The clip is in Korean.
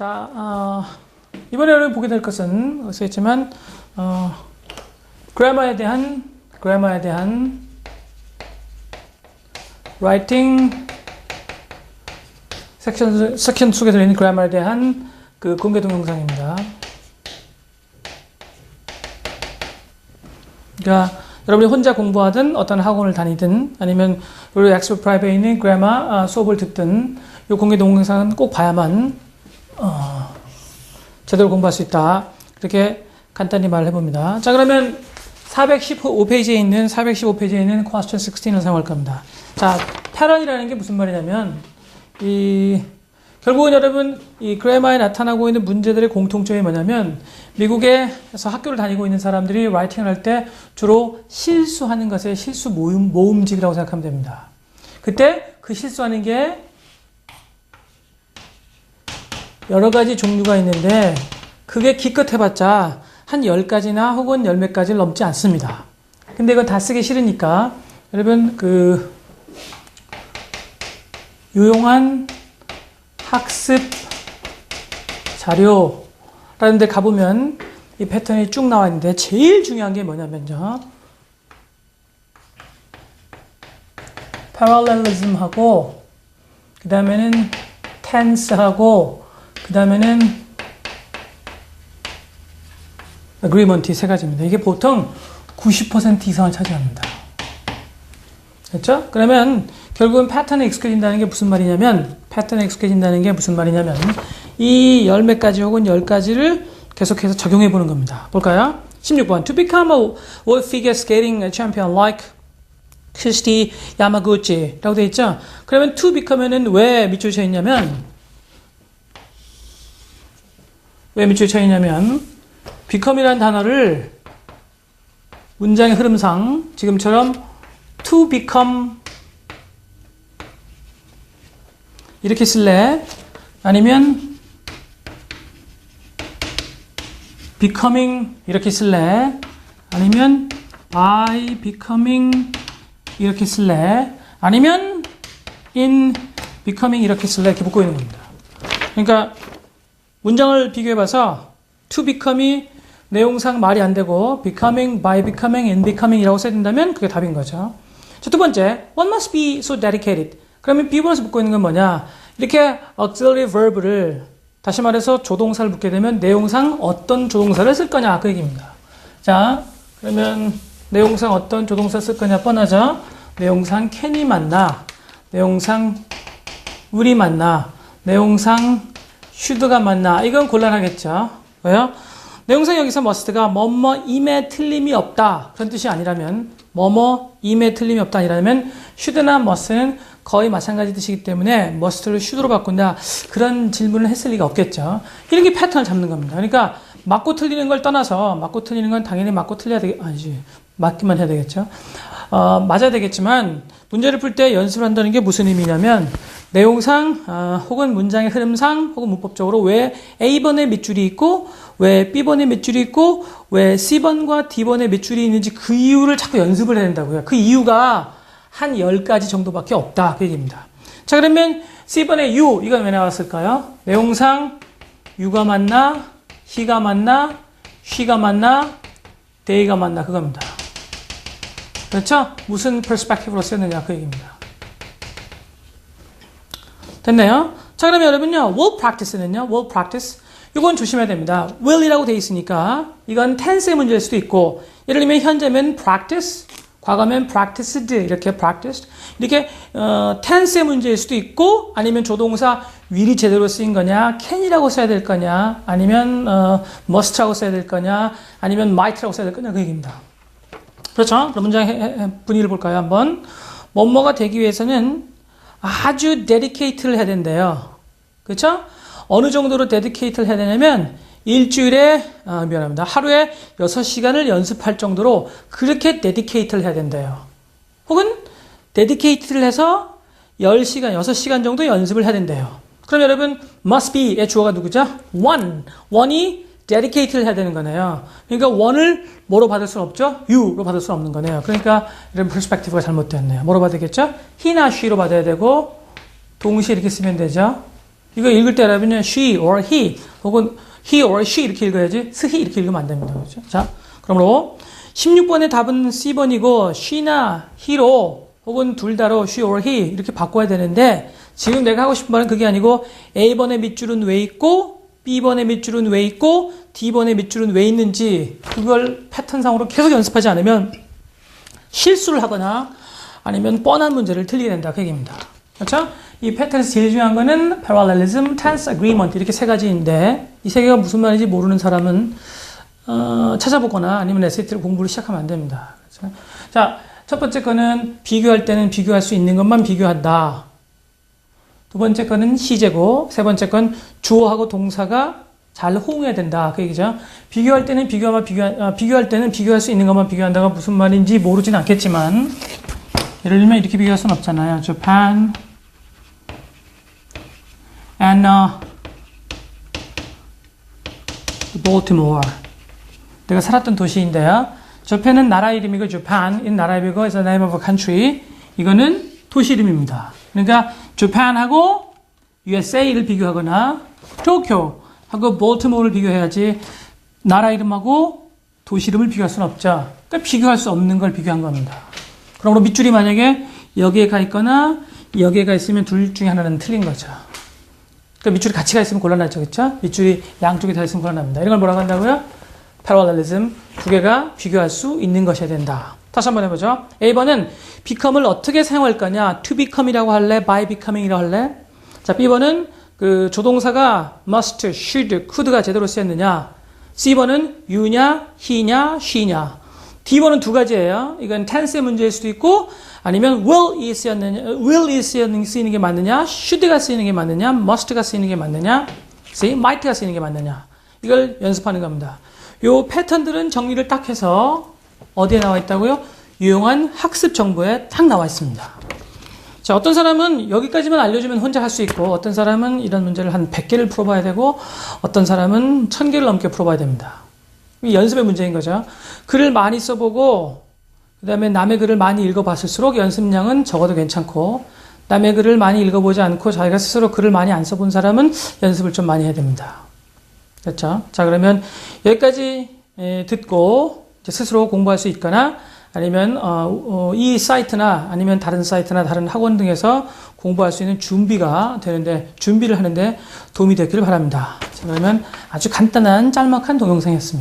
자, 이번에 여러분 보게 될 것은 쓰였지만 그래머에 대한 라이팅 섹션 속에 들어있는 그래머에 대한 그 공개 동영상입니다. 그러니까 여러분이 혼자 공부하든 어떤 학원을 다니든 아니면 우리 엑스퍼트 프라이브에 있는 그래머 수업을 듣든 이 공개 동영상은 꼭 봐야만 제대로 공부할 수 있다. 이렇게 간단히 말을 해봅니다. 자, 그러면 415페이지에 있는 question 16을 사용할 겁니다. 자, 패런이라는 게 무슨 말이냐면 결국은 여러분 이 그래머에 나타나고 있는 문제들의 공통점이 뭐냐면 미국에서 학교를 다니고 있는 사람들이 라이팅을 할 때 주로 실수하는 것에 실수 모음집이라고 생각하면 됩니다. 그때 그 실수하는 게 여러 가지 종류가 있는데 그게 기껏 해봤자 한 10가지나 혹은 10몇 가지를 넘지 않습니다. 근데 이건 다 쓰기 싫으니까 여러분 그 유용한 학습 자료라는 데 가보면 이 패턴이 쭉 나와 있는데 제일 중요한 게 뭐냐면요. parallelism하고 그 다음에는 tense하고 그 다음에는 agreement 세 가지입니다. 이게 보통 90% 이상을 차지합니다. 그렇죠? 그러면 결국은 패턴에 익숙해진다는 게 무슨 말이냐면 이 10몇 가지 혹은 10가지를 계속해서 적용해 보는 겁니다. 볼까요? 16번 To become a world figure skating champion like Kishi Yamaguchi 라고 되어 있죠? 그러면 to become은 왜 밑줄 쳐 있냐면 become이라는 단어를 문장의 흐름상 지금처럼 to become 이렇게 쓸래? 아니면 becoming 이렇게 쓸래? 아니면 by becoming 이렇게 쓸래? 아니면 in becoming 이렇게 쓸래? 이렇게 묶고 있는 겁니다. 그러니까 문장을 비교해봐서 to become이 내용상 말이 안 되고 becoming, by becoming, in becoming 이라고 써야 된다면 그게 답인 거죠. 자, 두 번째, one must be so dedicated. 그러면 비번에서 묶고 있는 건 뭐냐? 이렇게 auxiliary verb를 다시 말해서 조동사를 묶게 되면 내용상 어떤 조동사를 쓸 거냐 그 얘기입니다. 자, 그러면 내용상 어떤 조동사 쓸 거냐 뻔하죠? 내용상 can이 맞나? 내용상 will이 맞나? 내용상 should가 맞나? 이건 곤란하겠죠. 왜요? 내용상 여기서 must가 뭐뭐임에 틀림이 없다. 그런 뜻이 아니라면 뭐뭐임에 틀림이 없다 아니라면 should나 must는 거의 마찬가지 뜻이기 때문에 must를 should로 바꾼다. 그런 질문을 했을 리가 없겠죠. 이런 게 패턴을 잡는 겁니다. 그러니까 맞고 틀리는 걸 떠나서 맞고 틀리는 건 당연히 맞고 틀려야 아니지. 맞기만 해야 되겠죠. 맞아야 되겠지만 문제를 풀 때 연습을 한다는 게 무슨 의미냐면 내용상 혹은 문장의 흐름상 혹은 문법적으로 왜 A번에 밑줄이 있고 왜 B번에 밑줄이 있고 왜 C번과 D번에 밑줄이 있는지 그 이유를 자꾸 연습을 해야 된다고요. 그 이유가 한 10가지 정도밖에 없다 그 얘기입니다. 자, 그러면 C번의 U 이건 왜 나왔을까요? 내용상 U가 맞나? He가 맞나? She가 맞나? They가 맞나? 그겁니다. 그렇죠? 무슨 perspective로 쓰였느냐 그 얘기입니다. 됐나요? 자, 그러면 여러분요, will practice는요, will practice. 이건 조심해야 됩니다. will이라고 돼 있으니까 이건 tense의 문제일 수도 있고, 예를 들면 현재면 practice, 과거면 practiced 이렇게 practiced 이렇게 tense의 문제일 수도 있고, 아니면 조동사 will이 제대로 쓰인 거냐, can이라고 써야 될 거냐, 아니면 must라고 써야 될 거냐, 아니면 might라고 써야 될 거냐 그 얘기입니다. 그렇죠? 그럼 문장의 분위기를 볼까요? 한번 뭐뭐가 되기 위해서는 아주 dedicated를 해야 된대요. 그렇죠? 어느 정도로 dedicated를 해야 되냐면 일주일에 하루에 6시간을 연습할 정도로 그렇게 dedicated를 해야 된대요. 혹은 dedicated를 해서 10시간, 6시간 정도 연습을 해야 된대요. 그럼 여러분 must be의 주어가 누구죠? one이 dedicated를 해야 되는 거네요. 그러니까 one을 뭐로 받을 수는 없죠? you로 받을 수는 없는 거네요. 그러니까 이런 perspective가 잘못됐네요. 뭐로 받아야 되겠죠? he나 she로 받아야 되고 동시에 이렇게 쓰면 되죠. 이거 읽을 때 여러분은 she or he 혹은 he or she 이렇게 읽어야지 스히 이렇게 읽으면 안 됩니다. 그렇죠? 자, 그러므로 16번의 답은 C번이고 she나 he로 혹은 둘 다로 she or he 이렇게 바꿔야 되는데 지금 내가 하고 싶은 말은 그게 아니고 A번의 밑줄은 왜 있고 B번의 밑줄은 왜 있고 D번의 밑줄은 왜 있는지 그걸 패턴상으로 계속 연습하지 않으면 실수를 하거나 아니면 뻔한 문제를 틀리게 된다 그 얘기입니다. 그렇죠? 이 패턴에서 제일 중요한 거는 parallelism, tense, agreement 이렇게 세 가지인데 이 세 개가 무슨 말인지 모르는 사람은 찾아보거나 아니면 SAT를 공부를 시작하면 안 됩니다. 그렇죠? 자, 첫 번째 거는 비교할 때는 비교할 수 있는 것만 비교한다. 두 번째 거는 시제고 세 번째 건 주어하고 동사가 잘 호응해야 된다. 그 얘기죠. 비교할 때는 비교할 때는 비교할 수 있는 것만 비교한다가 무슨 말인지 모르진 않겠지만 예를 들면 이렇게 비교할 수는 없잖아요. Japan and Baltimore. 내가 살았던 도시인데요. Japan은 나라 이름이고 Japan은 나라 이름이고 is the name of a country. 이거는 도시 이름입니다. 그러니까 Japan하고 USA를 비교하거나 도쿄하고 Baltimore를 비교해야지 나라 이름하고 도시 이름을 비교할 수는 없죠. 그러니까 비교할 수 없는 걸 비교한 겁니다. 그러므로 밑줄이 만약에 여기에 가 있거나 여기에 가 있으면 둘 중에 하나는 틀린 거죠. 그러니까 밑줄이 같이 가 있으면 곤란하죠. 그렇죠? 밑줄이 양쪽에 다 있으면 곤란합니다. 이런 걸 뭐라고 한다고요? parallelism. 두 개가 비교할 수 있는 것이어야 된다. 다시 한번 해보죠. A번은 become을 어떻게 사용할 거냐? to become이라고 할래? by becoming이라고 할래? 자, B번은 그 조동사가 must, should, could가 제대로 쓰였느냐? C번은 you냐, he냐, she냐? D번은 두 가지예요. 이건 tense의 문제일 수도 있고 아니면 will이 쓰이는 게 맞느냐, should가 쓰이는 게 맞느냐, must가 쓰이는 게 맞느냐, might가 쓰이는 게 맞느냐. 이걸 연습하는 겁니다. 요 패턴들은 정리를 딱 해서 어디에 나와 있다고요? 유용한 학습 정보에 딱 나와 있습니다. 자, 어떤 사람은 여기까지만 알려주면 혼자 할 수 있고 어떤 사람은 이런 문제를 한 100개를 풀어봐야 되고 어떤 사람은 1000개를 넘게 풀어봐야 됩니다. 이 연습의 문제인 거죠. 글을 많이 써보고 그 다음에 남의 글을 많이 읽어봤을수록 연습량은 적어도 괜찮고 남의 글을 많이 읽어보지 않고 자기가 스스로 글을 많이 안 써본 사람은 연습을 좀 많이 해야 됩니다. 그렇죠? 자, 그러면 여기까지 듣고 이제 스스로 공부할 수 있거나 아니면 이 사이트나 아니면 다른 사이트나 다른 학원 등에서 공부할 수 있는 준비가 되는데 준비를 하는데 도움이 됐기를 바랍니다. 자, 그러면 아주 간단한 짤막한 동영상이었습니다.